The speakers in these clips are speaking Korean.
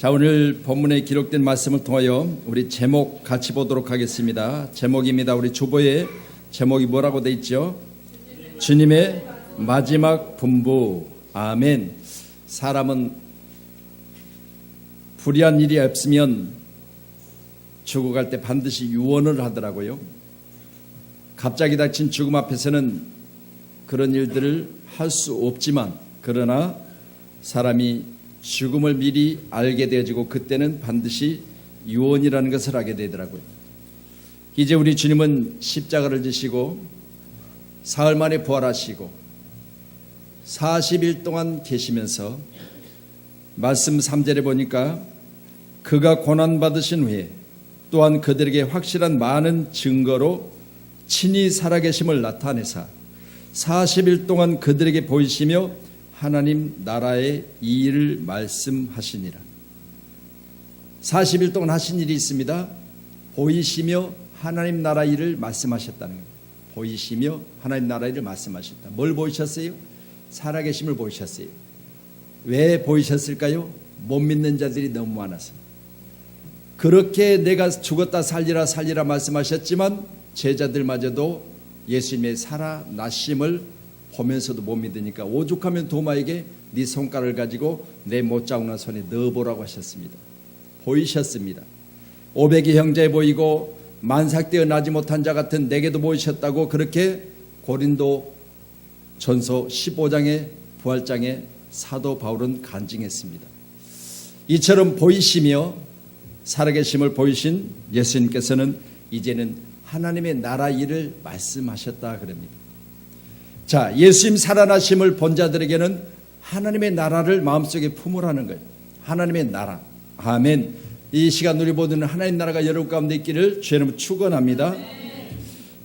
자, 오늘 본문에 기록된 말씀을 통하여 우리 제목 같이 보도록 하겠습니다. 제목입니다. 우리 주보에 제목이 뭐라고 돼 있죠? 주님의 마지막 분부. 아멘. 사람은 불의한 일이 없으면 죽어갈 때 반드시 유언을 하더라고요. 갑자기 닥친 죽음 앞에서는 그런 일들을 할 수 없지만, 그러나 사람이 죽음을 미리 알게 되어지고 그때는 반드시 유언이라는 것을 하게 되더라고요. 이제 우리 주님은 십자가를 지시고 사흘 만에 부활하시고 40일 동안 계시면서 말씀 3절에 보니까 그가 고난받으신 후에 또한 그들에게 확실한 많은 증거로 친히 살아계심을 나타내사 40일 동안 그들에게 보이시며 하나님 나라의 이 일을 말씀하시니라. 40일 동안 하신 일이 있습니다. 보이시며 하나님 나라 일을 말씀하셨다는 겁니다. 보이시며 하나님 나라 일을 말씀하셨다. 뭘 보이셨어요? 살아계심을 보이셨어요. 왜 보이셨을까요? 못 믿는 자들이 너무 많아서. 그렇게 내가 죽었다 살리라 말씀하셨지만 제자들마저도 예수님의 살아나심을 보면서도 못 믿으니까 오죽하면 도마에게 네 손가락을 가지고 내 못 자국난 손에 넣어보라고 하셨습니다. 보이셨습니다. 500의 형제 보이고 만삭되어 나지 못한 자 같은 내게도 보이셨다고 그렇게 고린도 전서 15장의 부활장에 사도 바울은 간증했습니다. 이처럼 보이시며 살아계심을 보이신 예수님께서는 이제는 하나님의 나라 일을 말씀하셨다 그럽니다. 자, 예수님 살아나심을 본 자들에게는 하나님의 나라를 마음속에 품으라는 거예요. 하나님의 나라. 아멘. 이 시간 우리 모두는 하나님 나라가 여러분 가운데 있기를 주의 이름으로 축원합니다.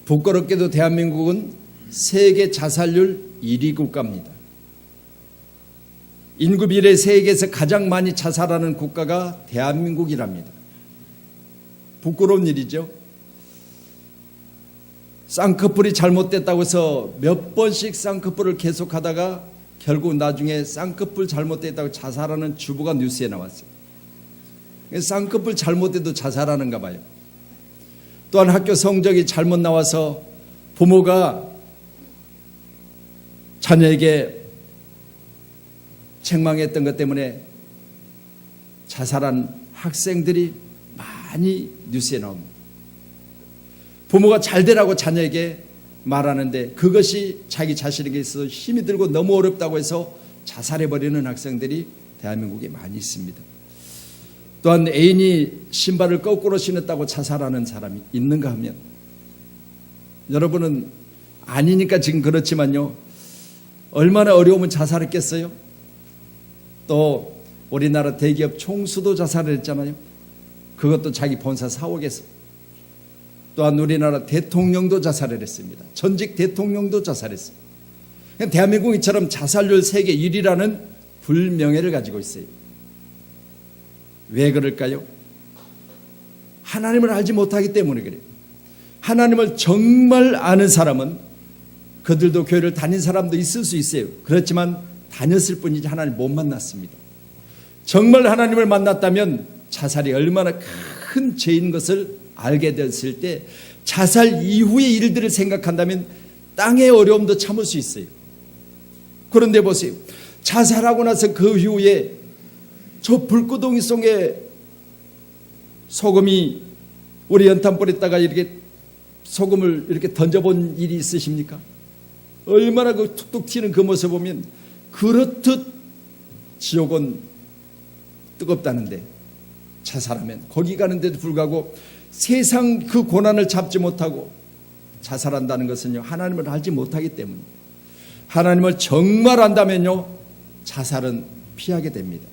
부끄럽게도 대한민국은 세계 자살률 1위 국가입니다. 인구 비례 세계에서 가장 많이 자살하는 국가가 대한민국이랍니다. 부끄러운 일이죠. 쌍꺼풀이 잘못됐다고 해서 몇 번씩 쌍꺼풀을 계속하다가 결국 나중에 쌍꺼풀 잘못됐다고 자살하는 주부가 뉴스에 나왔어요. 쌍꺼풀 잘못돼도 자살하는가 봐요. 또한 학교 성적이 잘못 나와서 부모가 자녀에게 책망했던 것 때문에 자살한 학생들이 많이 뉴스에 나옵니다. 부모가 잘 되라고 자녀에게 말하는데 그것이 자기 자신에게 있어서 힘이 들고 너무 어렵다고 해서 자살해버리는 학생들이 대한민국에 많이 있습니다. 또한 애인이 신발을 거꾸로 신었다고 자살하는 사람이 있는가 하면, 여러분은 아니니까 지금 그렇지만요, 얼마나 어려우면 자살했겠어요? 또 우리나라 대기업 총수도 자살을 했잖아요. 그것도 자기 본사 사옥에서. 또한 우리나라 대통령도 자살을 했습니다. 전직 대통령도 자살했어요. 대한민국 이처럼 자살률 세계 1위라는 불명예를 가지고 있어요. 왜 그럴까요? 하나님을 알지 못하기 때문에 그래요. 하나님을 정말 아는 사람은, 그들도 교회를 다닌 사람도 있을 수 있어요. 그렇지만 다녔을 뿐이지 하나님 못 만났습니다. 정말 하나님을 만났다면 자살이 얼마나 큰 죄인 것을 알게 됐을 때 자살 이후의 일들을 생각한다면 땅의 어려움도 참을 수 있어요. 그런데 보세요. 자살하고 나서 그 이후에 저 불구덩이 속에 소금이, 우리 연탄불에다가 이렇게 소금을 이렇게 던져본 일이 있으십니까? 얼마나 그 툭툭 튀는 그 모습 보면 그렇듯 지옥은 뜨겁다는데 자살하면 거기 가는데도 불구하고 세상 그 고난을 잡지 못하고 자살한다는 것은요, 하나님을 알지 못하기 때문입니다. 하나님을 정말 안다면요, 자살은 피하게 됩니다.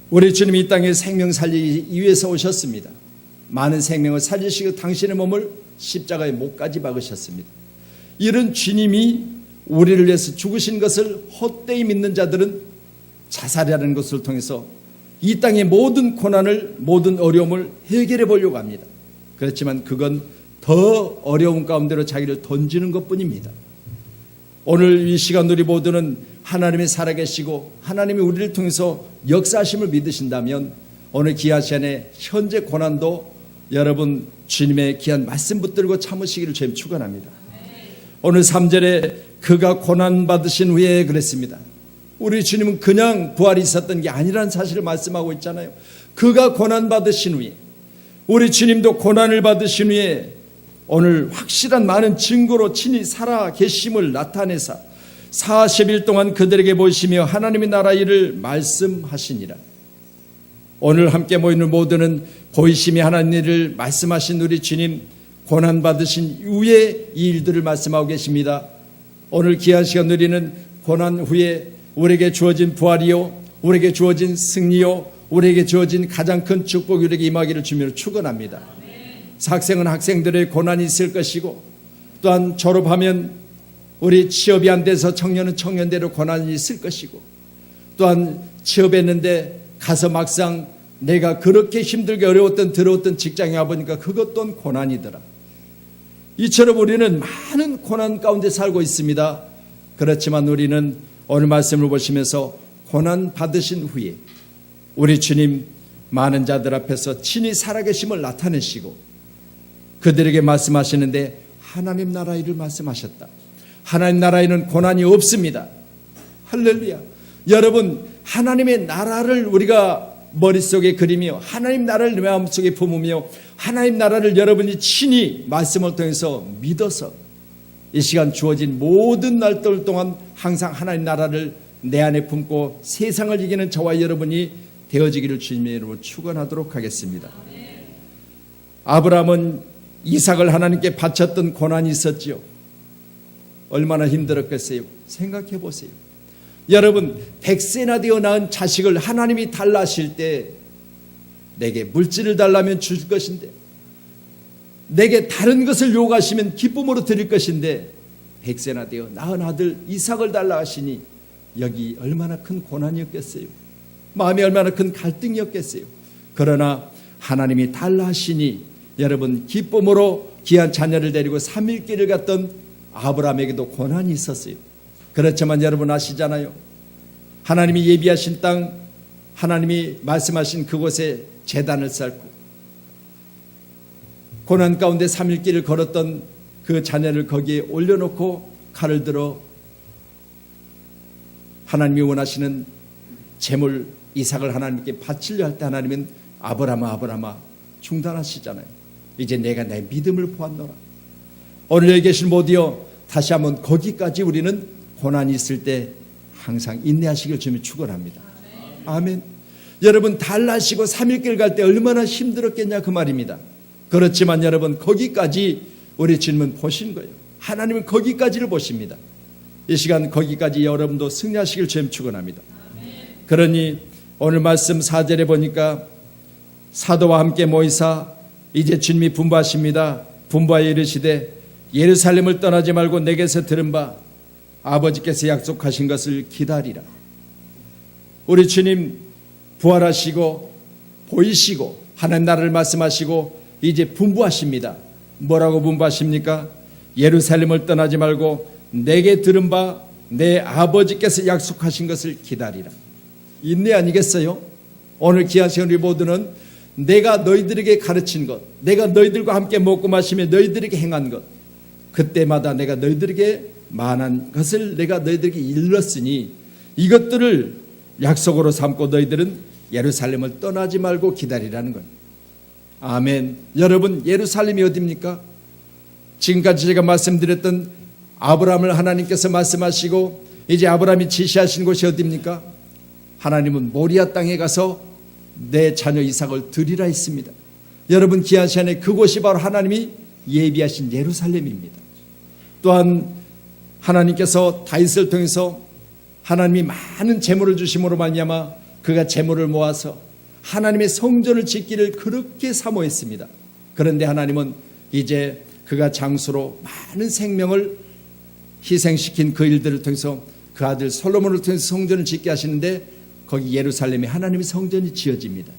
우리 주님이 이 땅에 생명 살리기 위해서 오셨습니다. 많은 생명을 살리시고 당신의 몸을 십자가에 못까지 박으셨습니다. 이런 주님이 우리를 위해서 죽으신 것을 헛되이 믿는 자들은 자살이라는 것을 통해서 이 땅의 모든 고난을, 모든 어려움을 해결해 보려고 합니다. 그렇지만 그건 더 어려운 가운데로 자기를 던지는 것뿐입니다. 오늘 이 시간 우리 모두는 하나님이 살아계시고 하나님이 우리를 통해서 역사하심을 믿으신다면 오늘 귀한 시간에 현재 고난도 여러분 주님의 귀한 말씀 붙들고 참으시기를 주님 축원합니다. 오늘 3절에 그가 고난받으신 후에 그랬습니다. 우리 주님은 그냥 부활이 있었던 게 아니라는 사실을 말씀하고 있잖아요. 그가 고난받으신 후에, 우리 주님도 고난을 받으신 후에 오늘 확실한 많은 증거로 친히 살아 계심을 나타내사 40일 동안 그들에게 보이시며 하나님의 나라 일을 말씀하시니라. 오늘 함께 모이는 모두는 보이시며 하나님 일을 말씀하신 우리 주님 고난받으신 후에 이 일들을 말씀하고 계십니다. 오늘 귀한 시간 우리는 고난 후에 우리에게 주어진 부활이요, 우리에게 주어진 승리요, 우리에게 주어진 가장 큰 축복이 우리에게 임하기를 주며 축원합니다. 학생은 학생들의 고난이 있을 것이고, 또한 졸업하면 우리 취업이 안 돼서 청년은 청년대로 고난이 있을 것이고, 또한 취업했는데 가서 막상 내가 그렇게 힘들게 어려웠던 더러웠던 직장에 와보니까 그것 또한 고난이더라. 이처럼 우리는 많은 고난 가운데 살고 있습니다. 그렇지만 우리는 오늘 말씀을 보시면서 고난 받으신 후에 우리 주님 많은 자들 앞에서 친히 살아계심을 나타내시고 그들에게 말씀하시는데 하나님 나라 일을 말씀하셨다. 하나님 나라에는 고난이 없습니다. 할렐루야. 여러분, 하나님의 나라를 우리가 머릿속에 그리며 하나님 나라를 마음속에 품으며 하나님 나라를 여러분이 친히 말씀을 통해서 믿어서 이 시간 주어진 모든 날들 동안 항상 하나님 나라를 내 안에 품고 세상을 이기는 저와 여러분이 되어지기를 주님의 이름으로 축원하도록 하겠습니다. 아브라함은 이삭을 하나님께 바쳤던 고난이 있었지요. 얼마나 힘들었겠어요. 생각해 보세요. 여러분, 100세나 되어 낳은 자식을 하나님이 달라 하실 때 내게 물질을 달라면 줄 것인데, 내게 다른 것을 요구하시면 기쁨으로 드릴 것인데 100세나 되어 낳은 아들 이삭을 달라 하시니 여기 얼마나 큰 고난이었겠어요. 마음이 얼마나 큰 갈등이었겠어요. 그러나 하나님이 달라 하시니 여러분 기쁨으로 귀한 자녀를 데리고 3일길을 갔던 아브라함에게도 고난이 있었어요. 그렇지만 여러분 아시잖아요. 하나님이 예비하신 땅, 하나님이 말씀하신 그곳에 제단을 쌓고 고난 가운데 3일길을 걸었던 그 자녀를 거기에 올려놓고 칼을 들어 하나님이 원하시는 제물 이삭을 하나님께 바치려 할 때 하나님은 아브라함아 중단하시잖아요. 이제 내가 내 믿음을 보았노라. 오늘 여기 계신 모두여 다시 한번 거기까지 우리는 고난이 있을 때 항상 인내하시길 주님 축원합니다. 아멘. 여러분 달라시고 3일길 갈 때 얼마나 힘들었겠냐 그 말입니다. 그렇지만 여러분 거기까지 우리 주님은 보신 거예요. 하나님은 거기까지를 보십니다. 이 시간 거기까지 여러분도 승리하시길 주님 축원합니다. 그러니 오늘 말씀 4절에 보니까 사도와 함께 모이사 이제 주님이 분부하십니다. 분부하여 이르시되 예루살렘을 떠나지 말고 내게서 들은 바 아버지께서 약속하신 것을 기다리라. 우리 주님 부활하시고 보이시고 하나님 나라를 말씀하시고 이제 분부하십니다. 뭐라고 분부하십니까? 예루살렘을 떠나지 말고 내게 들은 바 내 아버지께서 약속하신 것을 기다리라. 인내 아니겠어요? 오늘 귀한 시간 우리 모두는 내가 너희들에게 가르친 것, 내가 너희들과 함께 먹고 마시며 너희들에게 행한 것, 그때마다 내가 너희들에게 만한 것을 내가 너희들에게 일렀으니 이것들을 약속으로 삼고 너희들은 예루살렘을 떠나지 말고 기다리라는 거예요. 아멘. 여러분 예루살렘이 어디입니까? 지금까지 제가 말씀드렸던 아브라함을 하나님께서 말씀하시고 이제 아브라함이 지시하신 곳이 어디입니까? 하나님은 모리아 땅에 가서 내 자녀 이삭을 드리라 했습니다. 여러분 귀한 시간에 그곳이 바로 하나님이 예비하신 예루살렘입니다. 또한 하나님께서 다윗을 통해서 하나님이 많은 재물을 주심으로 말미암아 그가 재물을 모아서 하나님의 성전을 짓기를 그렇게 사모했습니다. 그런데 하나님은 이제 그가 장수로 많은 생명을 희생시킨 그 일들을 통해서 그 아들 솔로몬을 통해서 성전을 짓게 하시는데 거기 예루살렘에 하나님의 성전이 지어집니다.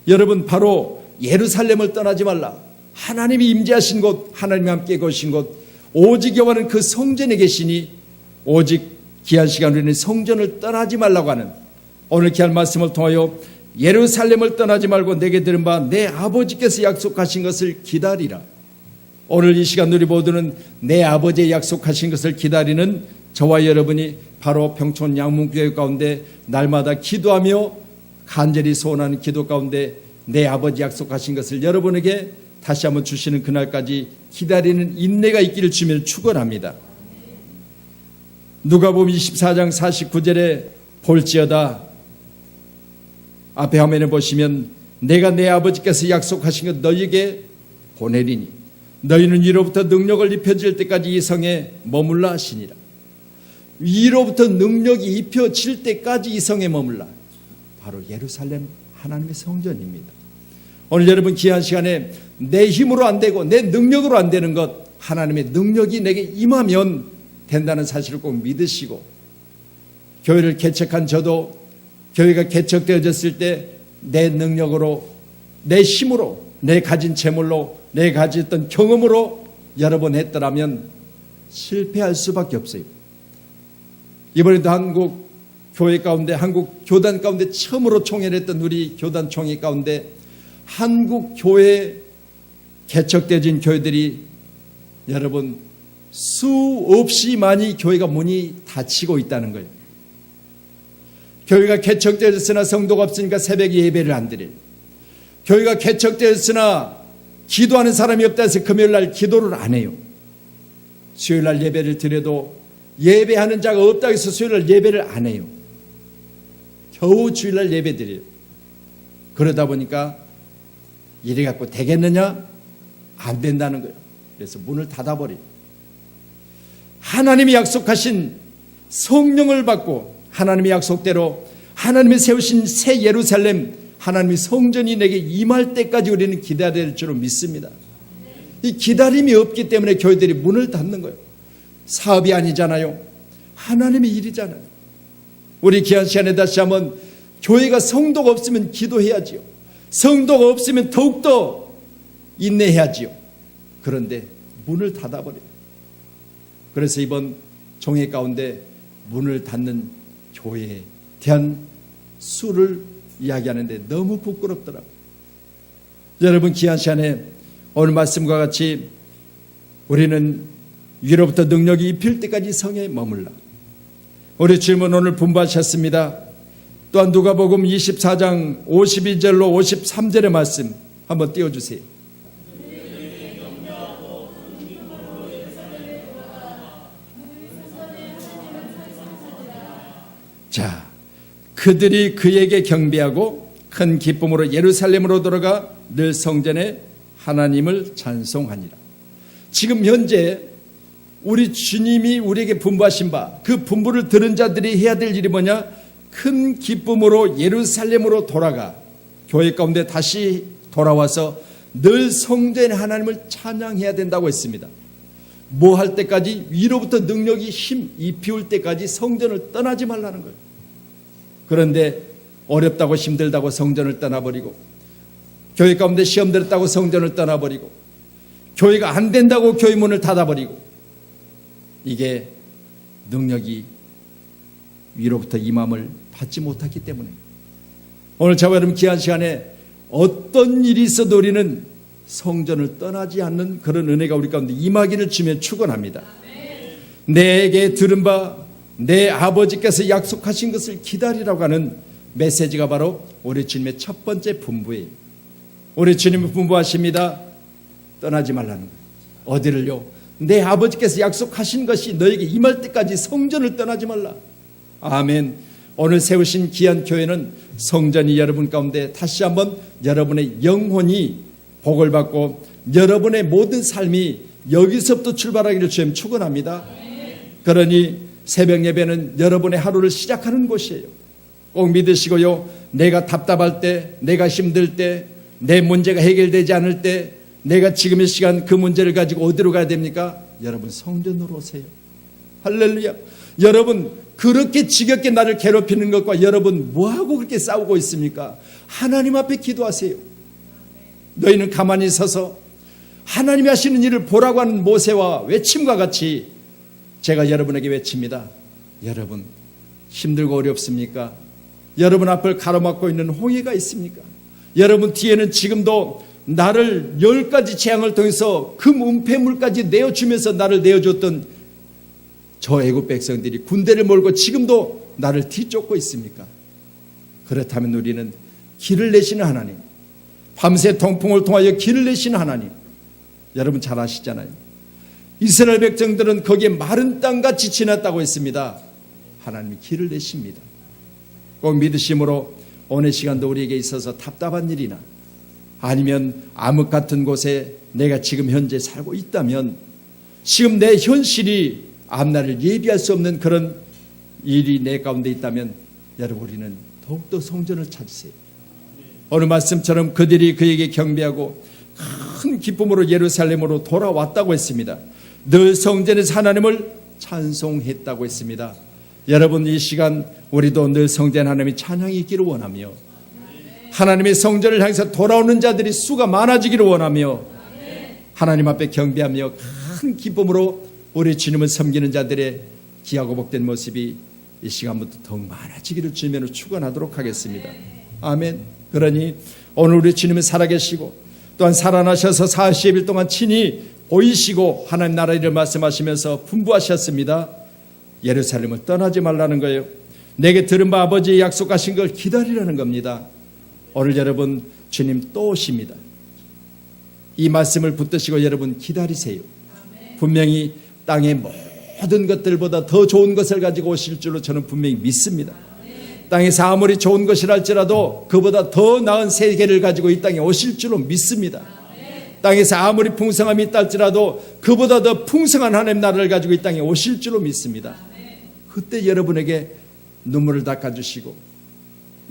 여러분 바로 예루살렘을 떠나지 말라. 하나님이 임재하신 곳, 하나님과 함께 거신 곳, 오직 여호와는 그 성전에 계시니 오직 귀한 시간 우리는 성전을 떠나지 말라고 하는 오늘 귀한 말씀을 통하여 예루살렘을 떠나지 말고 내게 들은 바 내 아버지께서 약속하신 것을 기다리라. 오늘 이 시간 우리 모두는 내 아버지의 약속하신 것을 기다리는 저와 여러분이 바로 평촌 양문교회 가운데 날마다 기도하며 간절히 소원하는 기도 가운데 내 아버지 약속하신 것을 여러분에게 다시 한번 주시는 그날까지 기다리는 인내가 있기를 주님을 축원합니다. 누가복음 24장 49절에 볼지어다 앞에 화면에 보시면 내가 내 아버지께서 약속하신 것 너희에게 보내리니 너희는 위로부터 능력을 입혀질 때까지 이 성에 머물라 하시니라. 위로부터 능력이 입혀질 때까지 이 성에 머물라. 바로 예루살렘 하나님의 성전입니다. 오늘 여러분 귀한 시간에 내 힘으로 안 되고 내 능력으로 안 되는 것 하나님의 능력이 내게 임하면 된다는 사실을 꼭 믿으시고 교회를 개척한 저도 교회가 개척되어졌을 때 내 능력으로 내 힘으로 내 가진 재물로 내 가졌던 경험으로 여러 번 했더라면 실패할 수밖에 없어요. 이번에도 한국 교회 가운데 한국 교단 가운데 처음으로 총회했던 우리 교단 총회 가운데 한국 교회 개척되어진 교회들이 여러분 수없이 많이 교회가 문이 닫히고 있다는 거예요. 교회가 개척되었으나 성도가 없으니까 새벽 예배를 안 드려요. 교회가 개척되었으나 기도하는 사람이 없다 해서 금요일날 기도를 안 해요. 수요일날 예배를 드려도 예배하는 자가 없다 해서 수요일날 예배를 안 해요. 겨우 주일날 예배 드려요. 그러다 보니까 이래 갖고 되겠느냐? 안 된다는 거예요. 그래서 문을 닫아버려요. 하나님이 약속하신 성령을 받고 하나님의 약속대로 하나님이 세우신 새 예루살렘 하나님의 성전이 내게 임할 때까지 우리는 기다려야 될 줄로 믿습니다. 이 기다림이 없기 때문에 교회들이 문을 닫는 거예요. 사업이 아니잖아요. 하나님의 일이잖아요. 우리 귀한 시간에 다시 한번 교회가 성도가 없으면 기도해야지요. 성도가 없으면 더욱더 인내해야지요. 그런데 문을 닫아버려요. 그래서 이번 종회 가운데 문을 닫는 교회에 대한 수를 이야기하는데 너무 부끄럽더라고요. 여러분 귀한 시간에 오늘 말씀과 같이 우리는 위로부터 능력이 입힐 때까지 성에 머물라. 우리 주님은 오늘 분부하셨습니다. 또한 누가복음 24장 52절로 53절의 말씀 한번 띄워주세요. 자, 그들이 그에게 경배하고 큰 기쁨으로 예루살렘으로 돌아가 늘 성전에 하나님을 찬송하니라. 지금 현재 우리 주님이 우리에게 분부하신 바 그 분부를 들은 자들이 해야 될 일이 뭐냐? 큰 기쁨으로 예루살렘으로 돌아가 교회 가운데 다시 돌아와서 늘 성전에 하나님을 찬양해야 된다고 했습니다. 뭐 할 때까지? 위로부터 능력이 힘 입히울 때까지 성전을 떠나지 말라는 거예요. 그런데 어렵다고 힘들다고 성전을 떠나버리고 교회 가운데 시험 들었다고 성전을 떠나버리고 교회가 안 된다고 교회 문을 닫아버리고 이게 능력이 위로부터 임함을 받지 못했기 때문에 오늘 저와 여러분 귀한 시간에 어떤 일이 있어도 우리는 성전을 떠나지 않는 그런 은혜가 우리 가운데 임하기를 주며 축원합니다. 내게 들은 바 내 아버지께서 약속하신 것을 기다리라고 하는 메시지가 바로 우리 주님의 첫 번째 분부예요. 우리 주님은 분부하십니다. 떠나지 말라는 거예요. 어디를요? 내 아버지께서 약속하신 것이 너에게 임할 때까지 성전을 떠나지 말라. 아멘. 오늘 세우신 귀한 교회는 성전이 여러분 가운데 다시 한번 여러분의 영혼이 복을 받고 여러분의 모든 삶이 여기서부터 출발하기를 주님 축원합니다. 그러니 새벽 예배는 여러분의 하루를 시작하는 곳이에요. 꼭 믿으시고요. 내가 답답할 때, 내가 힘들 때, 내 문제가 해결되지 않을 때, 내가 지금 이 시간 그 문제를 가지고 어디로 가야 됩니까? 여러분 성전으로 오세요. 할렐루야. 여러분 그렇게 지겹게 나를 괴롭히는 것과 여러분 뭐하고 그렇게 싸우고 있습니까? 하나님 앞에 기도하세요. 너희는 가만히 서서 하나님이 하시는 일을 보라고 하는 모세와 외침과 같이 제가 여러분에게 외칩니다. 여러분 힘들고 어렵습니까? 여러분 앞을 가로막고 있는 홍해가 있습니까? 여러분 뒤에는 지금도 나를 10가지 재앙을 통해서 금 은폐물까지 내어주면서 나를 내어줬던 저 애국 백성들이 군대를 몰고 지금도 나를 뒤쫓고 있습니까? 그렇다면 우리는 길을 내시는 하나님, 밤새 동풍을 통하여 길을 내시는 하나님, 여러분 잘 아시잖아요. 이스라엘 백성들은 거기에 마른 땅같이 지났다고 했습니다. 하나님이 길을 내십니다. 꼭 믿으심으로 오늘 시간도 우리에게 있어서 답답한 일이나 아니면 암흑 같은 곳에 내가 지금 현재 살고 있다면, 지금 내 현실이 앞날을 예비할 수 없는 그런 일이 내 가운데 있다면, 여러분 우리는 더욱더 성전을 찾으세요. 오늘 말씀처럼 그들이 그에게 경배하고 큰 기쁨으로 예루살렘으로 돌아왔다고 했습니다. 늘 성전에서 하나님을 찬송했다고 했습니다. 여러분 이 시간 우리도 늘 성전 하나님의 찬양이 있기를 원하며, 하나님의 성전을 향해서 돌아오는 자들이 수가 많아지기를 원하며, 하나님 앞에 경배하며 큰 기쁨으로 우리 주님을 섬기는 자들의 귀하고 복된 모습이 이 시간부터 더욱 많아지기를 주님으로 축원하도록 하겠습니다. 아멘. 그러니 오늘 우리 주님은 살아계시고 또한 살아나셔서 40일 동안 친히 보이시고 하나님 나라 일을 말씀하시면서 분부하셨습니다. 예루살렘을 떠나지 말라는 거예요. 내게 들은 바 아버지의 약속하신 걸 기다리라는 겁니다. 오늘 여러분 주님 또 오십니다. 이 말씀을 붙드시고 여러분 기다리세요. 분명히 땅의 모든 것들보다 더 좋은 것을 가지고 오실 줄로 저는 분명히 믿습니다. 땅에서 아무리 좋은 것이랄지라도 그보다 더 나은 세계를 가지고 이 땅에 오실 줄로 믿습니다. 땅에서 아무리 풍성함이 있다 할지라도 그보다 더 풍성한 하나님 나라를 가지고 이 땅에 오실 줄로 믿습니다. 그때 여러분에게 눈물을 닦아주시고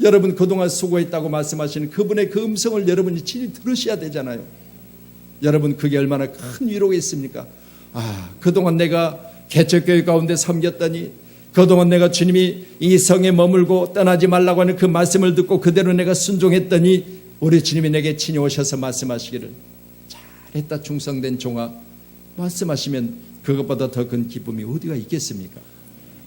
여러분 그동안 수고했다고 말씀하시는 그분의 그 음성을 여러분이 친히 들으셔야 되잖아요. 여러분 그게 얼마나 큰 위로겠습니까? 그동안 내가 개척교회 가운데 섬겼더니, 그동안 내가 주님이 이 성에 머물고 떠나지 말라고 하는 그 말씀을 듣고 그대로 내가 순종했더니 우리 주님이 내게 친히 오셔서 말씀하시기를 잘했다 충성된 종아, 말씀하시면 그것보다 더 큰 기쁨이 어디가 있겠습니까?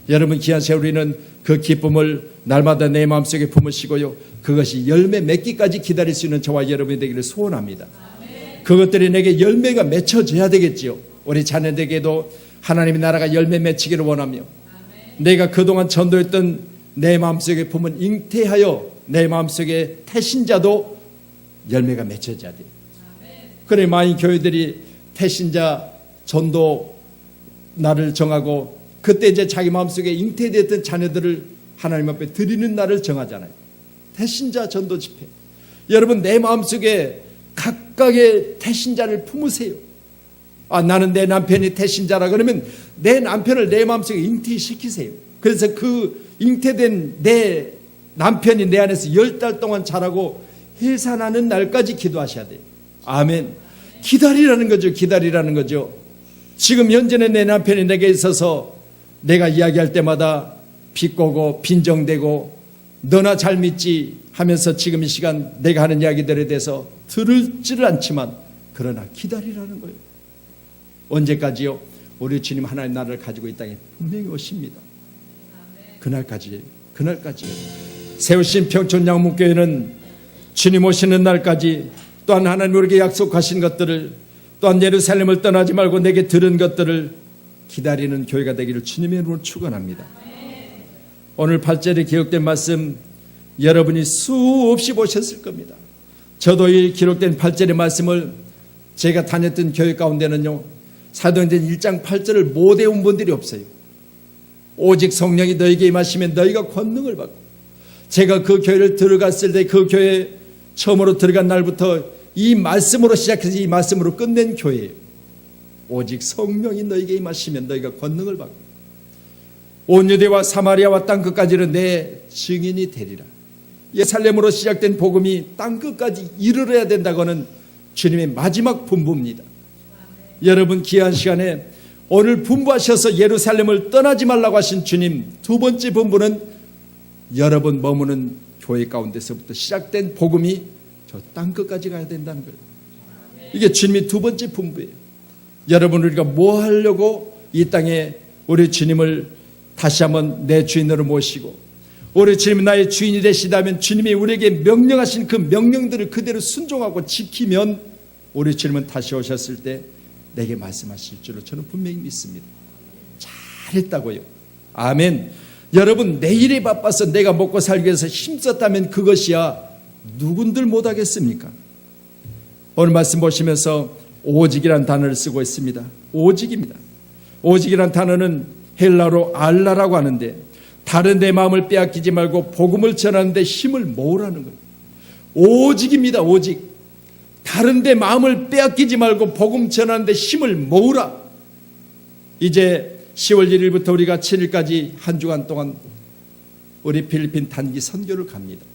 여러분 귀한 세월이는 그 기쁨을 날마다 내 마음속에 품으시고요, 그것이 열매 맺기까지 기다릴 수 있는 저와 여러분이 되기를 소원합니다. 그것들이 내게 열매가 맺혀져야 되겠지요. 우리 자녀들에게도 하나님의 나라가 열매 맺히기를 원하며, 내가 그동안 전도했던 내 마음속에 품은 잉태하여 내 마음속에 태신자도 열매가 맺혀져야 돼요. 그래 많은 교회들이 태신자 전도 날을 정하고 그때 이제 자기 마음속에 잉태되었던 자녀들을 하나님 앞에 드리는 날을 정하잖아요. 태신자 전도 집회. 여러분 내 마음속에 각각의 태신자를 품으세요. 나는 내 남편이 태신자라 그러면 내 남편을 내 마음속에 잉태시키세요. 그래서 그 잉태된 내 남편이 내 안에서 10달 동안 자라고 해산하는 날까지 기도하셔야 돼요. 아멘. 기다리라는 거죠. 기다리라는 거죠. 지금 현재는 내 남편이 내게 있어서 내가 이야기할 때마다 비꼬고 빈정대고 너나 잘 믿지 하면서 지금 이 시간 내가 하는 이야기들에 대해서 들을지를 않지만 그러나 기다리라는 거예요. 언제까지요? 우리 주님 하나님 나라를 가지고 이 땅에 분명히 오십니다. 그날까지예요. 세우신 평촌 양문교회는 주님 오시는 날까지 또한 하나님 우리에게 약속하신 것들을, 또한 예루살렘을 떠나지 말고 내게 들은 것들을 기다리는 교회가 되기를 주님의 이름으로 축원합니다. 오늘 8절에 기록된 말씀 여러분이 수없이 보셨을 겁니다. 저도 이 기록된 8절의 말씀을 제가 다녔던 교회 가운데는요, 사도행전 1장 8절을 못 외운 분들이 없어요. 오직 성령이 너에게 임하시면 너희가 권능을 받고, 제가 그 교회를 들어갔을 때 그 교회에 처음으로 들어간 날부터 이 말씀으로 시작해서 이 말씀으로 끝낸 교회예요. 오직 성령이 너에게 임하시면 너희가 권능을 받고 온 유대와 사마리아와 땅끝까지는 내 증인이 되리라. 예루살렘으로 시작된 복음이 땅끝까지 이르러야 된다고는 주님의 마지막 분부입니다. 여러분 귀한 시간에 오늘 분부하셔서 예루살렘을 떠나지 말라고 하신 주님 두 번째 분부는 여러분 머무는 교회 가운데서부터 시작된 복음이 저 땅끝까지 가야 된다는 거예요. 이게 주님의 두 번째 분부예요. 여러분 우리가 뭐 하려고 이 땅에 우리 주님을 다시 한번 내 주인으로 모시고 우리 주님이 나의 주인이 되시다면 주님이 우리에게 명령하신 그 명령들을 그대로 순종하고 지키면 우리 주님은 다시 오셨을 때 내게 말씀하실 줄로 저는 분명히 믿습니다. 잘했다고요. 아멘. 여러분, 내일이 바빠서 내가 먹고 살기 위해서 힘썼다면 그것이야 누군들 못하겠습니까? 오늘 말씀 보시면서 오직이란 단어를 쓰고 있습니다. 오직입니다. 오직이란 단어는 헬라로 알라라고 하는데 다른 내 마음을 빼앗기지 말고 복음을 전하는데 힘을 모으라는 거예요. 오직입니다. 오직. 다른 데 마음을 빼앗기지 말고 복음 전하는데 힘을 모으라. 이제 10월 1일부터 우리가 7일까지 한 주간 동안 우리 필리핀 단기 선교를 갑니다.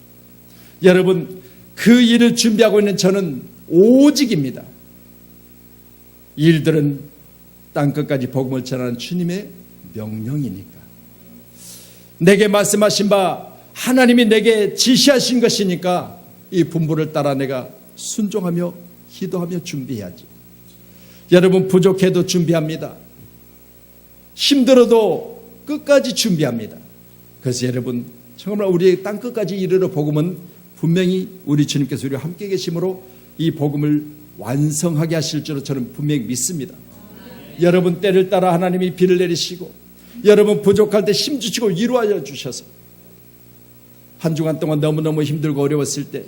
여러분, 그 일을 준비하고 있는 저는 오직입니다. 일들은 땅끝까지 복음을 전하는 주님의 명령이니까, 내게 말씀하신 바 하나님이 내게 지시하신 것이니까 이 분부를 따라 내가 순종하며 기도하며 준비해야지. 여러분, 부족해도 준비합니다. 힘들어도 끝까지 준비합니다. 그래서 여러분, 정말 우리의 땅끝까지 이르러 복음은 분명히 우리 주님께서 우리와 함께 계심으로 이 복음을 완성하게 하실 줄로 저는 분명히 믿습니다. 여러분, 때를 따라 하나님이 비를 내리시고 여러분 부족할 때 힘주시고 위로하여 주셔서 한 주간 동안 너무너무 힘들고 어려웠을 때,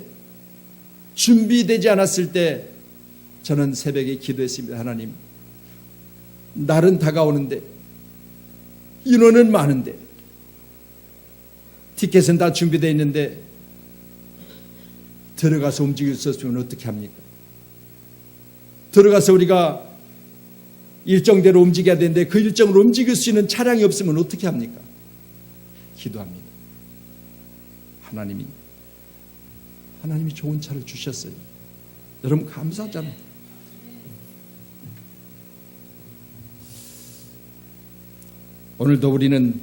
준비되지 않았을 때 저는 새벽에 기도했습니다. 하나님, 날은 다가오는데 인원은 많은데 티켓은 다 준비되어 있는데 들어가서 움직일 수 없으면 어떻게 합니까? 들어가서 우리가 일정대로 움직여야 되는데 그 일정으로 움직일 수 있는 차량이 없으면 어떻게 합니까? 기도합니다. 하나님이 좋은 차를 주셨어요. 여러분, 감사하잖아요. 오늘도 우리는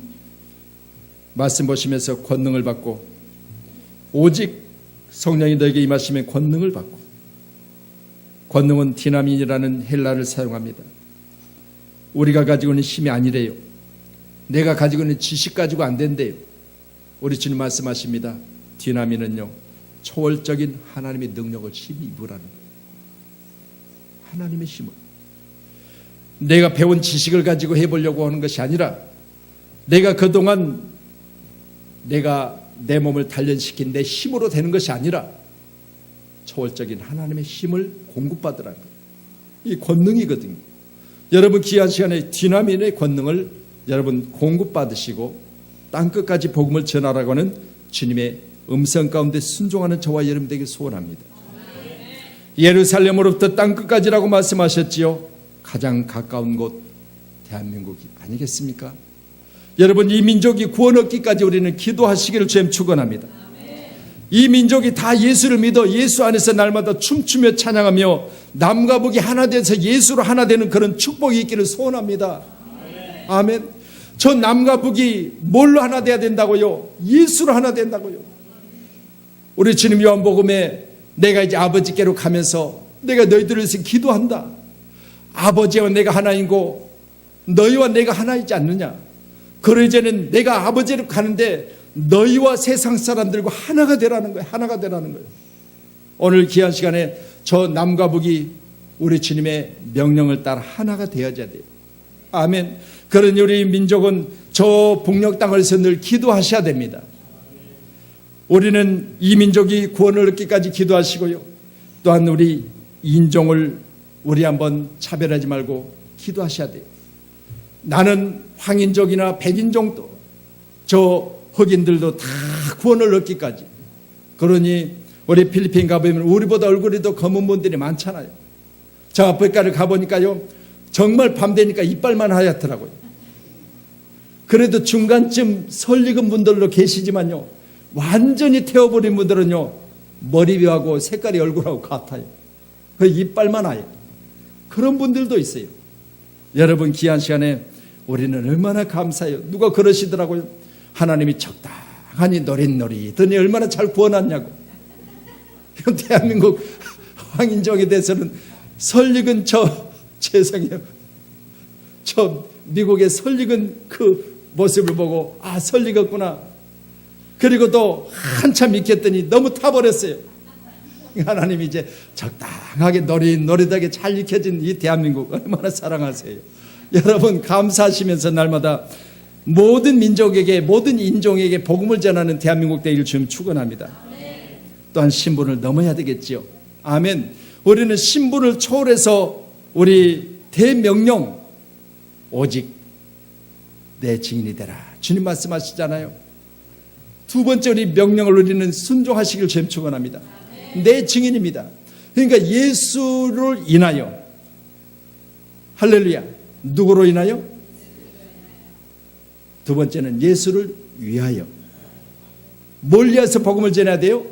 말씀 보시면서 권능을 받고, 오직 성령이 너에게 임하시면 권능을 받고, 권능은 디나민이라는 헬라를 사용합니다. 우리가 가지고 있는 힘이 아니래요. 내가 가지고 있는 지식 가지고 안 된대요. 우리 주님 말씀하십니다. 디나민은요, 초월적인 하나님의 능력을 힘이 입으라는 거예요. 하나님의 힘을. 내가 배운 지식을 가지고 해보려고 하는 것이 아니라, 내가 그동안 내가 내 몸을 단련시킨 내 힘으로 되는 것이 아니라 초월적인 하나님의 힘을 공급받으라는 거예요. 이 권능이거든요. 여러분, 귀한 시간에 디나민의 권능을 여러분 공급받으시고 땅끝까지 복음을 전하라고 하는 주님의 음성 가운데 순종하는 저와 여러분 되길 소원합니다. 예루살렘으로부터 땅끝까지라고 말씀하셨지요. 가장 가까운 곳 대한민국이 아니겠습니까? 여러분, 이 민족이 구원 얻기까지 우리는 기도하시기를 주님 축원합니다. 이 민족이 다 예수를 믿어 예수 안에서 날마다 춤추며 찬양하며 남과 북이 하나 돼서 예수로 하나 되는 그런 축복이 있기를 소원합니다. 아멘. 저 남과 북이 뭘로 하나 돼야 된다고요? 예수로 하나 된다고요. 우리 주님 요한복음에 내가 이제 아버지께로 가면서 내가 너희들을 위해서 기도한다. 아버지와 내가 하나이고 너희와 내가 하나이지 않느냐. 그러이제는 내가 아버지로 가는데 너희와 세상 사람들과 하나가 되라는 거예요. 하나가 되라는 거예요. 오늘 귀한 시간에 저 남과 북이 우리 주님의 명령을 따라 하나가 되어져야 돼요. 아멘. 그러니 우리 민족은 저 북녘 땅에서 늘 기도하셔야 됩니다. 우리는 이 민족이 구원을 얻기까지 기도하시고요. 또한 우리 인종을 우리 한번 차별하지 말고 기도하셔야 돼요. 나는 황인족이나 백인종도 저 흑인들도 다 구원을 얻기까지. 그러니 우리 필리핀 가보면 우리보다 얼굴이 더 검은 분들이 많잖아요. 저 아프리카를 가보니까요, 정말 밤 되니까 이빨만 하얗더라고요. 그래도 중간쯤 설익은 분들도 계시지만요, 완전히 태워버린 분들은요, 머리하고 색깔이 얼굴하고 같아요. 그 이빨만 하얘. 그런 분들도 있어요. 여러분, 귀한 시간에 우리는 얼마나 감사해요. 누가 그러시더라고요. 하나님이 적당하니 노릿노릿하니 얼마나 잘 구원하냐고. 대한민국 황인종에 대해서는 설익은 저 죄송해요. 저 미국에 설익은 그 모습을 보고 설익었구나. 그리고 또 한참 익혔더니 너무 타버렸어요. 하나님이 이제 적당하게 노릇노릇하게 잘 익혀진 이 대한민국 얼마나 사랑하세요. 여러분 감사하시면서 날마다 모든 민족에게 모든 인종에게 복음을 전하는 대한민국 되기를 주님 축원합니다. 또한 신분을 넘어야 되겠지요. 아멘. 우리는 신분을 초월해서 우리 대명령 오직 내 증인이 되라. 주님 말씀하시잖아요. 두 번째 우리 명령을 우리는 순종하시길 주님 축원합니다. 내 증인입니다. 그러니까 예수를 인하여 할렐루야. 누구로 인하여? 두 번째는 예수를 위하여. 뭘 위해서 복음을 전해야 돼요?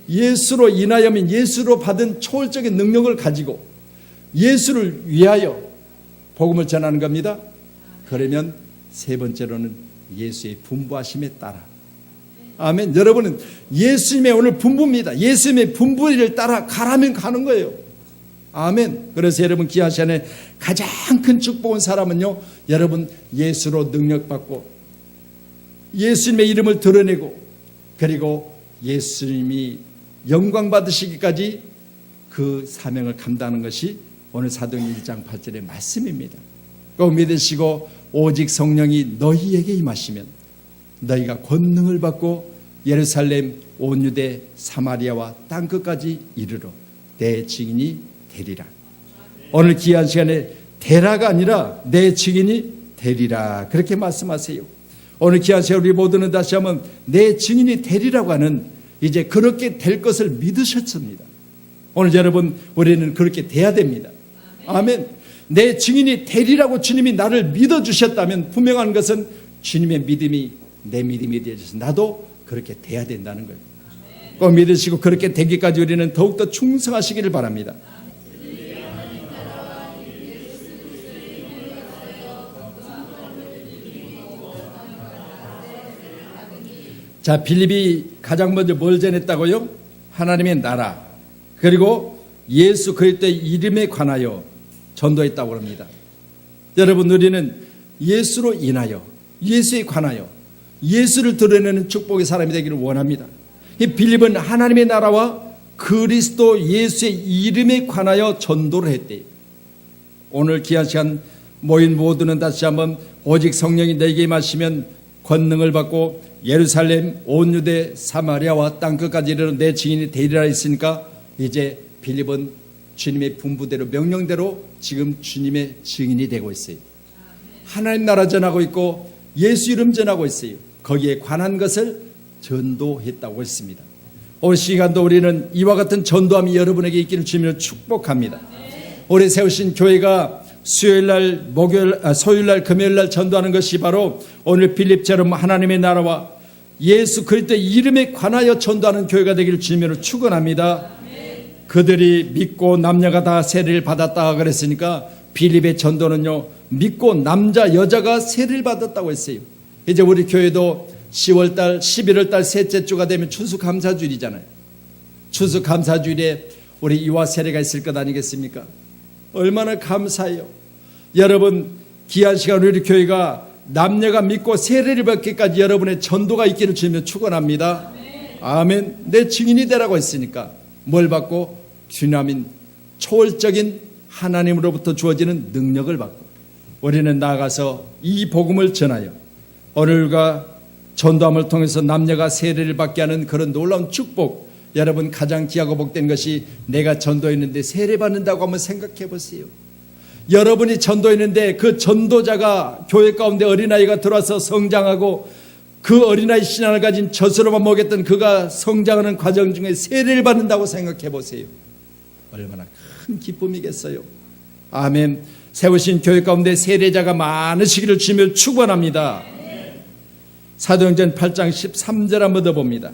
예수로 인하여면 예수로 받은 초월적인 능력을 가지고 예수를 위하여 복음을 전하는 겁니다. 그러면 세 번째로는 예수의 분부하심에 따라. 아멘. 여러분은 예수님의 오늘 분부입니다. 예수님의 분부를 따라 가라면 가는 거예요. 아멘. 그래서 여러분 귀한 시간에 가장 큰 축복은 사람은요, 여러분 예수로 능력받고 예수님의 이름을 드러내고 그리고 예수님이 영광 받으시기까지 그 사명을 감당하는 것이 오늘 사도행전 1장 8절의 말씀입니다. 꼭 믿으시고 오직 성령이 너희에게 임하시면 너희가 권능을 받고 예루살렘 온 유대 사마리아와 땅끝까지 이르러 내 증인이 되리라. 오늘 귀한 시간에 되라가 아니라 내 증인이 되리라 그렇게 말씀하세요. 오늘 귀한 시간 우리 모두는 다시 한번 내 증인이 되리라고 하는 이제 그렇게 될 것을 믿으셨습니다. 오늘 여러분 우리는 그렇게 돼야 됩니다. 아멘. 내 증인이 되리라고 주님이 나를 믿어주셨다면 분명한 것은 주님의 믿음이 내 믿음이 되어져서 나도 그렇게 돼야 된다는 거예요. 꼭 믿으시고 그렇게 되기까지 우리는 더욱더 충성하시기를 바랍니다. 자, 빌립이 가장 먼저 뭘 전했다고요? 하나님의 나라 그리고 예수 그리스도의 이름에 관하여 전도했다고 합니다. 여러분 우리는 예수로 인하여 예수에 관하여 예수를 드러내는 축복의 사람이 되기를 원합니다. 이 빌립은 하나님의 나라와 그리스도 예수의 이름에 관하여 전도를 했대요. 오늘 귀한 시간 모인 모두는 다시 한번 오직 성령이 너에게 임하시면 권능을 받고 예루살렘 온 유대 사마리아와 땅끝까지 이르러 내 증인이 되리라 했으니까 이제 빌립은 주님의 분부대로 명령대로 지금 주님의 증인이 되고 있어요. 하나님 나라 전하고 있고 예수 이름 전하고 있어요. 거기에 관한 것을 전도했다고 했습니다. 오늘 시간도 우리는 이와 같은 전도함이 여러분에게 있기를 주님으로 축복합니다. 올해 세우신 교회가 수요일날, 소요일날, 금요일날 전도하는 것이 바로 오늘 빌립처럼 하나님의 나라와 예수 그리스도의 이름에 관하여 전도하는 교회가 되기를 주님으로 축원합니다. 그들이 믿고 남녀가 다 세례를 받았다 그랬으니까 빌립의 전도는요, 믿고 남자 여자가 세례를 받았다고 했어요. 이제 우리 교회도 10월달 11월달 셋째 주가 되면 추수감사주일이잖아요. 추수감사주일에 우리 이와 세례가 있을 것 아니겠습니까? 얼마나 감사해요. 여러분 귀한 시간 우리 교회가 남녀가 믿고 세례를 받기까지 여러분의 전도가 있기를 주며 축원합니다. 아멘. 내 증인이 되라고 했으니까 뭘 받고? 주님인 초월적인 하나님으로부터 주어지는 능력을 받고 우리는 나아가서 이 복음을 전하여 오늘과 전도함을 통해서 남녀가 세례를 받게 하는 그런 놀라운 축복, 여러분 가장 귀하고 복된 것이 내가 전도했는데 세례 받는다고 한번 생각해 보세요. 여러분이 전도했는데 그 전도자가 교회 가운데 어린아이가 들어와서 성장하고 그 어린아이 신앙을 가진 젖으로만 먹였던 그가 성장하는 과정 중에 세례를 받는다고 생각해 보세요. 얼마나 큰 기쁨이겠어요. 아멘. 세우신 교회 가운데 세례자가 많으시기를 주며 축원합니다. 사도행전 8장 13절 한번 더 봅니다.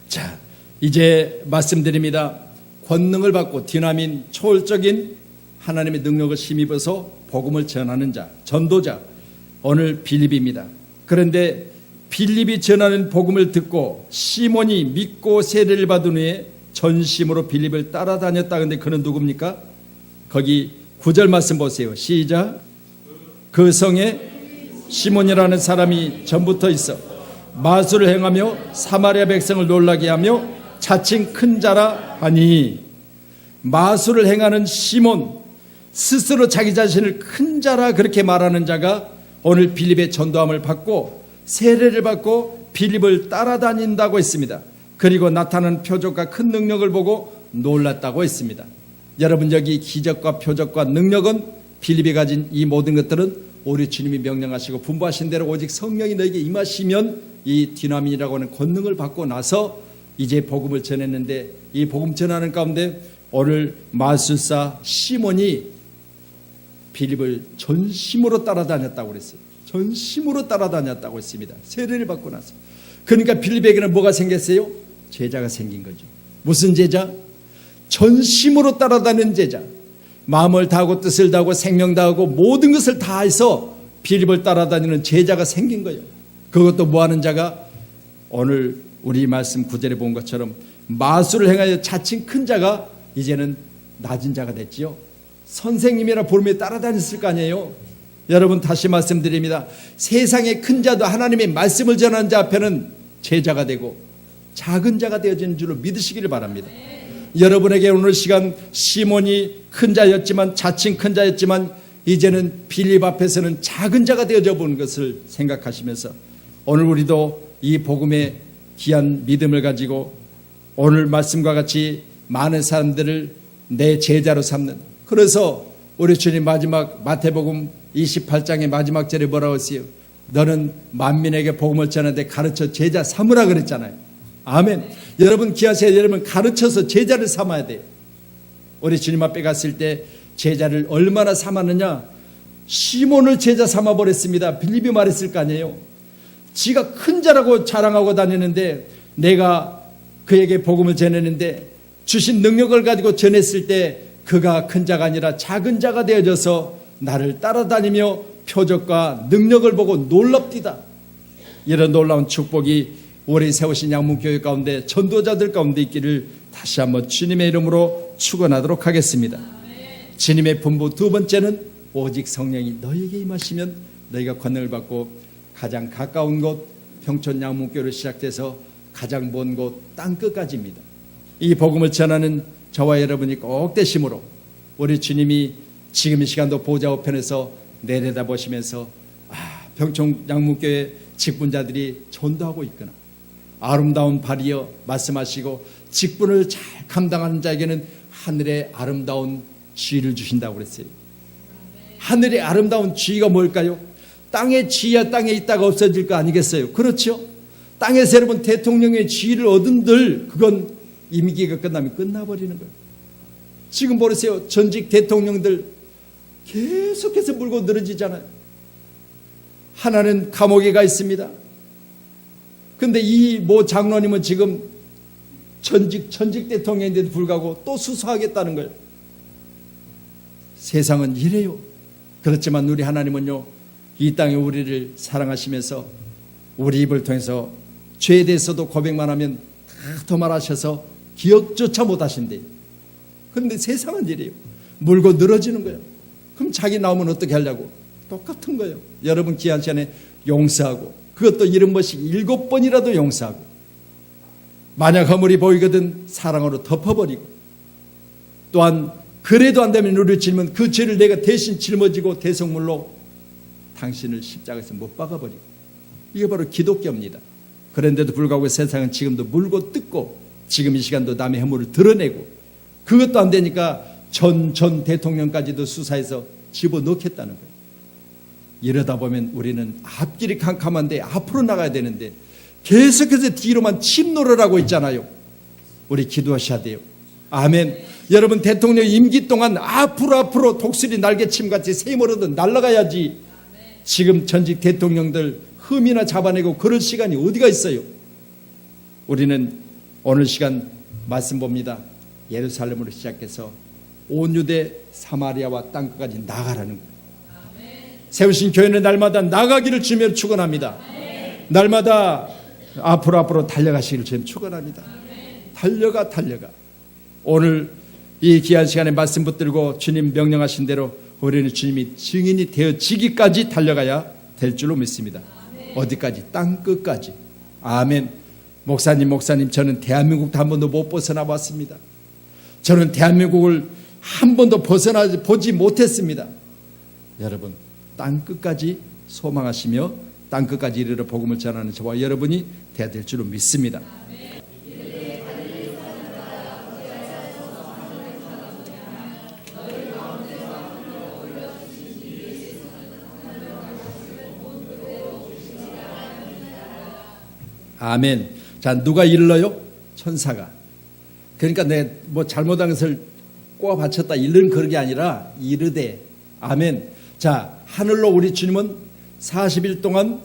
자, 이제 말씀드립니다. 권능을 받고 디나민 초월적인 하나님의 능력을 힘입어서 복음을 전하는 자, 전도자, 오늘 빌립입니다. 그런데 빌립이 전하는 복음을 듣고 시몬이 믿고 세례를 받은 후에 전심으로 빌립을 따라다녔다. 근데 그는 누굽니까? 거기 9절 말씀 보세요. 시작. 그 성에 시몬이라는 사람이 전부터 있어 마술을 행하며 사마리아 백성을 놀라게 하며 자칭 큰 자라 하니. 마술을 행하는 시몬, 스스로 자기 자신을 큰 자라 그렇게 말하는 자가 오늘 빌립의 전도함을 받고 세례를 받고 빌립을 따라다닌다고 했습니다. 그리고 나타나는 표적과 큰 능력을 보고 놀랐다고 했습니다. 여러분, 여기 기적과 표적과 능력은 빌립이 가진 이 모든 것들은 우리 주님이 명령하시고 분부하신 대로 오직 성령이 너에게 임하시면 이 디나민이라고 하는 권능을 받고 나서 이제 복음을 전했는데, 이 복음 전하는 가운데 오늘 마술사 시몬이 빌립을 전심으로 따라다녔다고 그랬어요. 전심으로 따라다녔다고 했습니다. 세례를 받고 나서. 그러니까 빌립에게는 뭐가 생겼어요? 제자가 생긴 거죠. 무슨 제자? 전심으로 따라다니는 제자. 마음을 다하고 뜻을 다하고 생명 다하고 모든 것을 다해서 빌립을 따라다니는 제자가 생긴 거예요. 그것도 뭐하는 자가? 오늘 우리 말씀 9절에 본 것처럼 마술을 행하여 자칭 큰 자가 이제는 낮은 자가 됐지요. 선생님이라 부르며 따라다녔을 거 아니에요. 여러분, 다시 말씀드립니다. 세상의 큰 자도 하나님의 말씀을 전하는 자 앞에는 제자가 되고 작은 자가 되어지는 줄로 믿으시기를 바랍니다. 여러분에게 오늘 시간 시몬이 큰 자였지만, 자칭 큰 자였지만 이제는 빌립 앞에서는 작은 자가 되어져 보는 것을 생각하시면서 오늘 우리도 이 복음의 귀한 믿음을 가지고 오늘 말씀과 같이 많은 사람들을 내 제자로 삼는, 그래서 우리 주님 마지막 마태복음 28장의 마지막 절에 뭐라고 했어요? 너는 만민에게 복음을 전하는데 가르쳐 제자 삼으라 그랬잖아요. 아멘. 여러분 기하세요. 여러분 가르쳐서 제자를 삼아야 돼요. 우리 주님 앞에 갔을 때 제자를 얼마나 삼았느냐? 시몬을 제자 삼아버렸습니다. 빌립이 말했을 거 아니에요. 지가 큰 자라고 자랑하고 다니는데, 내가 그에게 복음을 전했는데 주신 능력을 가지고 전했을 때 그가 큰 자가 아니라 작은 자가 되어져서 나를 따라다니며 표적과 능력을 보고 놀랍디다. 이런 놀라운 축복이 우리 세우신 양문교회 가운데 전도자들 가운데 있기를 다시 한번 주님의 이름으로 축원하도록 하겠습니다. 주님의 분부 두 번째는 오직 성령이 너에게 임하시면 너희가 권능을 받고 가장 가까운 곳 평촌 양문교회로 시작돼서 가장 먼 곳 땅끝까지입니다. 이 복음을 전하는 저와 여러분이 꼭 되심으로 우리 주님이 지금 이 시간도 보좌 우편에서 내려다보시면서 평촌 양문교회 직분자들이 전도하고 있구나, 아름다운 발이여 말씀하시고 직분을 잘 감당하는 자에게는 하늘의 아름다운 지위를 주신다고 그랬어요. 하늘의 아름다운 지위가 뭘까요? 땅의 지위야 땅에 있다가 없어질 거 아니겠어요? 그렇죠? 땅에서 여러분 대통령의 지위를 얻은들 그건 임기가 끝나면 끝나버리는 거예요. 지금 보세요. 전직 대통령들 계속해서 물고 늘어지잖아요. 하나는 감옥에 가 있습니다. 근데 이 모 장로님은 지금 전직 대통령인데도 불구하고 또 수사하겠다는 거예요. 세상은 이래요. 그렇지만 우리 하나님은요, 이 땅에 우리를 사랑하시면서 우리 입을 통해서 죄에 대해서도 고백만 하면 다 더 말하셔서 기억조차 못하신대요. 그런데 세상은 이래요. 물고 늘어지는 거예요. 그럼 자기 나오면 어떻게 하려고? 똑같은 거예요. 여러분 귀한 시간에 용서하고, 그것도 70번씩 7번이라도 용서하고, 만약 허물이 보이거든 사랑으로 덮어버리고, 또한 그래도 안 되면 우리 주님은 그 죄를 내가 대신 짊어지고 대속물로 당신을 십자가에서 못 박아버리고, 이게 바로 기독교입니다. 그런데도 불구하고 세상은 지금도 물고 뜯고 지금 이 시간도 남의 허물을 드러내고, 그것도 안 되니까 전 대통령까지도 수사해서 집어넣겠다는 거예요. 이러다 보면 우리는 앞길이 캄캄한데 앞으로 나가야 되는데 계속해서 뒤로만 침노를 있잖아요. 우리 기도하셔야 돼요. 아멘. 여러분 대통령 임기 동안 앞으로 독수리 날개침같이 세모로도 날아가야지. 지금 전직 대통령들 흠이나 잡아내고 그럴 시간이 어디가 있어요. 우리는 오늘 시간 말씀 봅니다. 예루살렘으로 시작해서 온 유대 사마리아와 땅끝까지 나가라는 거예요. 세우신 교회는 날마다 나가기를 주며 축원합니다. 날마다 앞으로 달려가시기를 주님 축원합니다. 달려가. 오늘 이 귀한 시간에 말씀 붙들고 주님 명령하신 대로 우리는 주님이 증인이 되어지기까지 달려가야 될 줄로 믿습니다. 어디까지? 땅 끝까지. 아멘. 목사님, 저는 대한민국도 한 번도 못 벗어나 봤습니다. 저는 대한민국을 한 번도 보지 못했습니다. 여러분, 땅 끝까지 소망하시며 땅 끝까지 이르러 복음을 전하는 저와 여러분이 되어야 될 줄로 믿습니다. 아멘. 자, 누가 이르러요? 천사가. 그러니까 내 뭐 잘못한 것을 꼬아 바쳤다 이런 그런 게 아니라 이르되. 아멘. 자, 하늘로 우리 주님은 40일 동안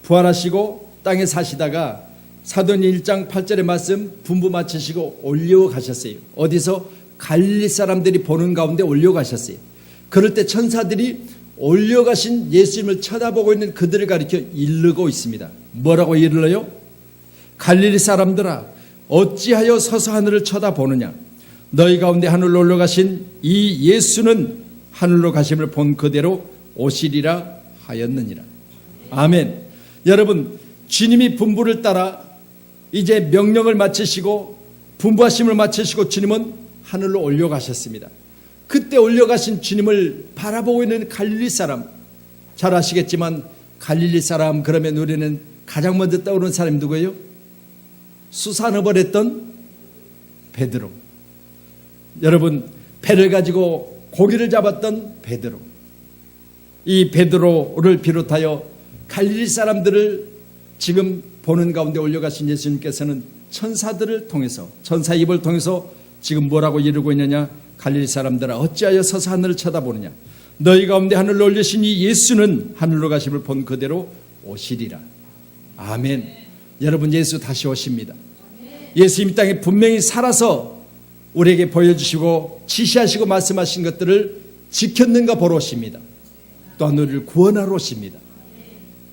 부활하시고 땅에 사시다가 사도행전 1장 8절의 말씀 분부 마치시고 올려가셨어요. 어디서? 갈릴리 사람들이 보는 가운데 올려가셨어요. 그럴 때 천사들이 올려가신 예수님을 쳐다보고 있는 그들을 가리켜 이르고 있습니다. 뭐라고 이르러요? 갈릴리 사람들아, 어찌하여 서서 하늘을 쳐다보느냐? 너희 가운데 하늘로 올라가신 이 예수는 하늘로 가심을 본 그대로 오시리라 하였느니라. 아멘. 여러분, 주님이 분부를 따라 이제 명령을 마치시고 분부하심을 마치시고 주님은 하늘로 올려가셨습니다. 그때 올려가신 주님을 바라보고 있는 갈릴리 사람, 잘 아시겠지만 갈릴리 사람 그러면 우리는 가장 먼저 떠오르는 사람이 누구예요? 수산업을 했던 베드로. 여러분, 배를 가지고 고기를 잡았던 베드로. 이 베드로를 비롯하여 갈릴리 사람들을 지금 보는 가운데 올려가신 예수님께서는 천사들을 통해서, 천사 입을 통해서 지금 뭐라고 이르고 있느냐? 갈릴리 사람들아, 어찌하여 서서 하늘을 쳐다보느냐? 너희 가운데 하늘로 올리신 이 예수는 하늘로 가심을 본 그대로 오시리라. 아멘. 여러분, 예수 다시 오십니다. 예수 이 땅에 분명히 살아서 우리에게 보여주시고 지시하시고 말씀하신 것들을 지켰는가 보러 오십니다. 또한 우리를 구원하러 오십니다.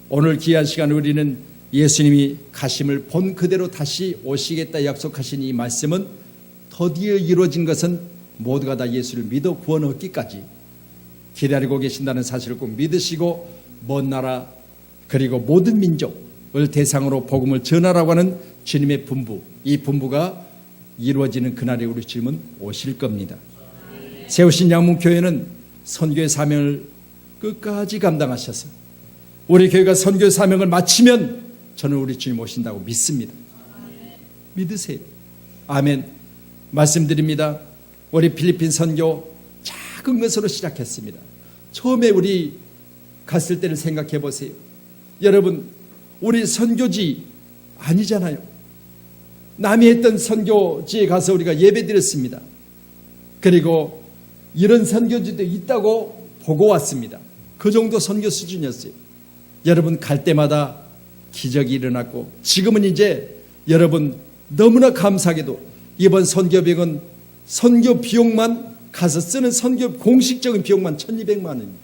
오늘 귀한 시간 우리는 예수님이 가심을 본 그대로 다시 오시겠다 약속하신 이 말씀은 드디어 이루어진 것은 모두가 다 예수를 믿어 구원 얻기까지 기다리고 계신다는 사실을 꼭 믿으시고 먼 나라 그리고 모든 민족을 대상으로 복음을 전하라고 하는 주님의 분부, 이 분부가 이루어지는 그날에 우리 주님은 오실 겁니다. 세우신 양문교회는 선교의 사명을 끝까지 감당하셔서 우리 교회가 선교의 사명을 마치면 저는 우리 주님 오신다고 믿습니다. 믿으세요. 아멘. 말씀드립니다. 우리 필리핀 선교 작은 것으로 시작했습니다. 처음에 우리 갔을 때를 생각해 보세요. 여러분, 우리 선교지 아니잖아요. 남이 했던 선교지에 가서 우리가 예배 드렸습니다. 그리고 이런 선교지도 있다고 보고 왔습니다. 그 정도 선교 수준이었어요. 여러분, 갈 때마다 기적이 일어났고 지금은 이제 여러분 너무나 감사하게도 이번 선교비용은 선교 비용만 가서 쓰는 선교 공식적인 비용만 1,200만 원입니다.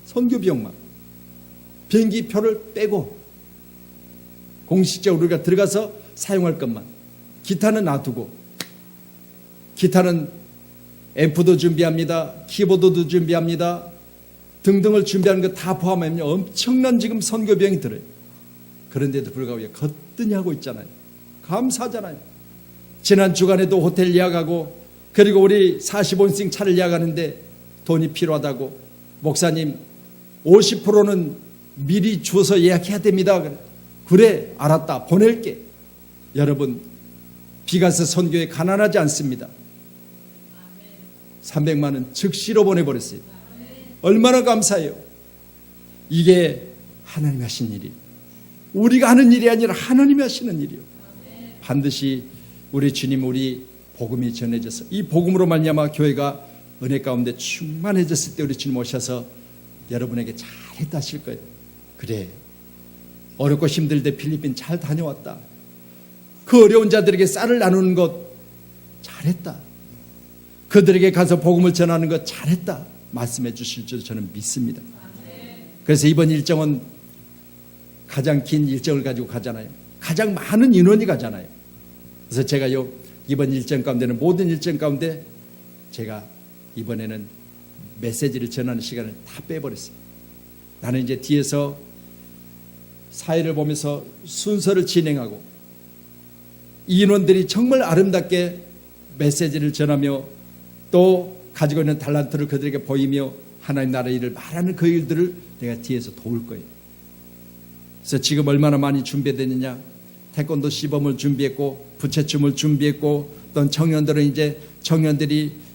선교 비용만. 비행기 표를 빼고 공식적으로 우리가 들어가서 사용할 것만. 기타는 놔두고. 기타는 앰프도 준비합니다. 키보드도 준비합니다. 등등을 준비하는 거 다 포함하면 엄청난 지금 선교 비용이 들어요. 그런데도 불구하고 거뜬히 하고 있잖아요. 감사하잖아요. 지난 주간에도 호텔 예약하고 그리고 우리 45인승 차를 예약하는데 돈이 필요하다고 목사님 50%는 미리 주어서 예약해야 됩니다. 그래, 알았다. 보낼게. 여러분, 비가서 선교에 가난하지 않습니다. 300만 원 즉시로 보내버렸어요. 얼마나 감사해요. 이게 하나님이 하신 일이 우리가 하는 일이 아니라 하나님이 하시는 일이요. 반드시 우리 주님, 우리 복음이 전해져서 이 복음으로 말미암아 교회가 은혜 가운데 충만해졌을 때 우리 주님 오셔서 여러분에게 잘했다 하실 거예요. 그래, 어렵고 힘들 때 필리핀 잘 다녀왔다. 그 어려운 자들에게 쌀을 나누는 것 잘했다. 그들에게 가서 복음을 전하는 것 잘했다. 말씀해 주실 줄 저는 믿습니다. 그래서 이번 일정은 가장 긴 일정을 가지고 가잖아요. 가장 많은 인원이 가잖아요. 그래서 제가요, 이번 일정 가운데는 모든 일정 가운데 제가 이번에는 메시지를 전하는 시간을 다 빼버렸어요. 나는 이제 뒤에서 사회를 보면서 순서를 진행하고 인원들이 정말 아름답게 메시지를 전하며 또 가지고 있는 달란트를 그들에게 보이며 하나님 나라의 일을 말하는 그 일들을 내가 뒤에서 도울 거예요. 그래서 지금 얼마나 많이 준비되느냐. 태권도 시범을 준비했고 부채춤을 준비했고 또 청년들이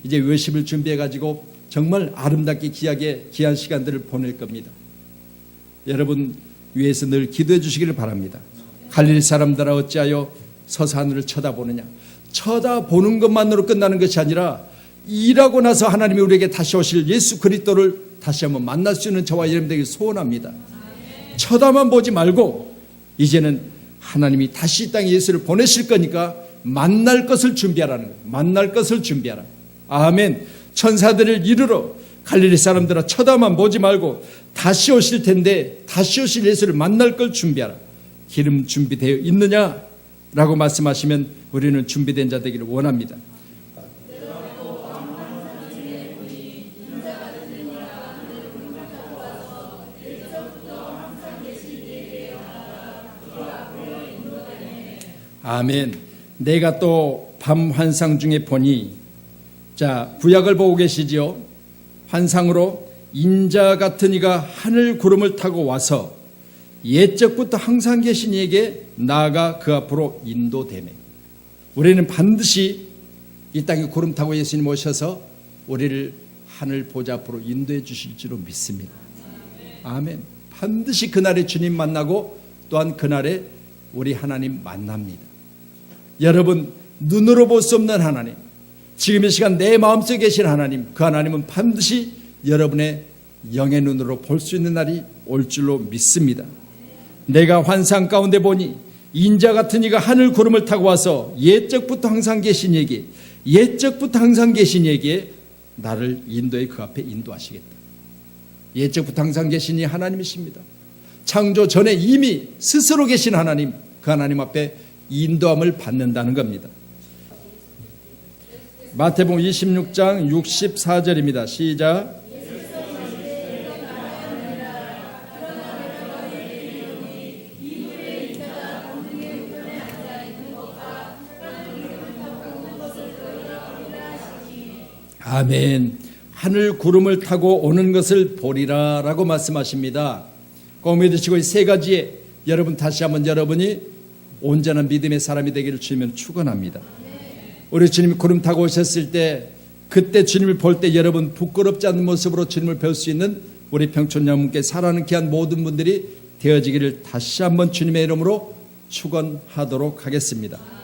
이제 외식을 준비해가지고 정말 아름답게 귀하게 귀한 시간들을 보낼 겁니다. 여러분 위해서 늘 기도해 주시기를 바랍니다. 갈릴리 사람들아 어찌하여 서서 하늘을 쳐다보느냐. 쳐다보는 것만으로 끝나는 것이 아니라 일하고 나서 하나님이 우리에게 다시 오실 예수 그리스도를 다시 한번 만날 수 있는 저와 여러분들에게 소원합니다. 쳐다만 보지 말고 이제는 하나님이 다시 이 땅에 예수를 보내실 거니까 만날 것을 준비하라는 거예요. 만날 것을 준비하라. 아멘. 천사들을 이르러 갈릴리 사람들아 쳐다만 보지 말고 다시 오실 텐데 다시 오실 예수를 만날 걸 준비하라. 기름 준비되어 있느냐? 라고 말씀하시면 우리는 준비된 자 되기를 원합니다. 아멘. 내가 또 밤 환상 중에 보니, 자, 구약을 보고 계시지요. 환상으로 인자 같은 이가 하늘 구름을 타고 와서 옛적부터 항상 계신 이에게 나아가 그 앞으로 인도되매. 우리는 반드시 이 땅에 구름 타고 예수님 오셔서 우리를 하늘 보좌 앞으로 인도해 주실 줄로 믿습니다. 아멘. 반드시 그날에 주님 만나고 또한 그날에 우리 하나님 만납니다. 여러분, 눈으로 볼 수 없는 하나님, 지금 이 시간 내 마음속에 계신 하나님, 그 하나님은 반드시 여러분의 영의 눈으로 볼 수 있는 날이 올 줄로 믿습니다. 내가 환상 가운데 보니 인자 같은 이가 하늘 구름을 타고 와서 옛적부터 항상 계신 이에게 나를 인도해 그 앞에 인도하시겠다. 옛적부터 항상 계신 이 하나님이십니다. 창조 전에 이미 스스로 계신 하나님, 그 하나님 앞에 인도함을 받는다는 겁니다. 마태복음 26장 64절입니다. 시작. 아멘. 하늘 구름을 타고 오는 것을 보리라 라고 말씀하십니다. 꼭 믿으시고 이 세 가지에 여러분 다시 한번 여러분이 온전한 믿음의 사람이 되기를 주님은 축원합니다. 우리 주님이 구름 타고 오셨을 때 그때 주님을 볼 때 여러분 부끄럽지 않은 모습으로 주님을 뵐 수 있는 우리 평촌여러분께 사랑하는 귀한 모든 분들이 되어지기를 다시 한번 주님의 이름으로 축원하도록 하겠습니다.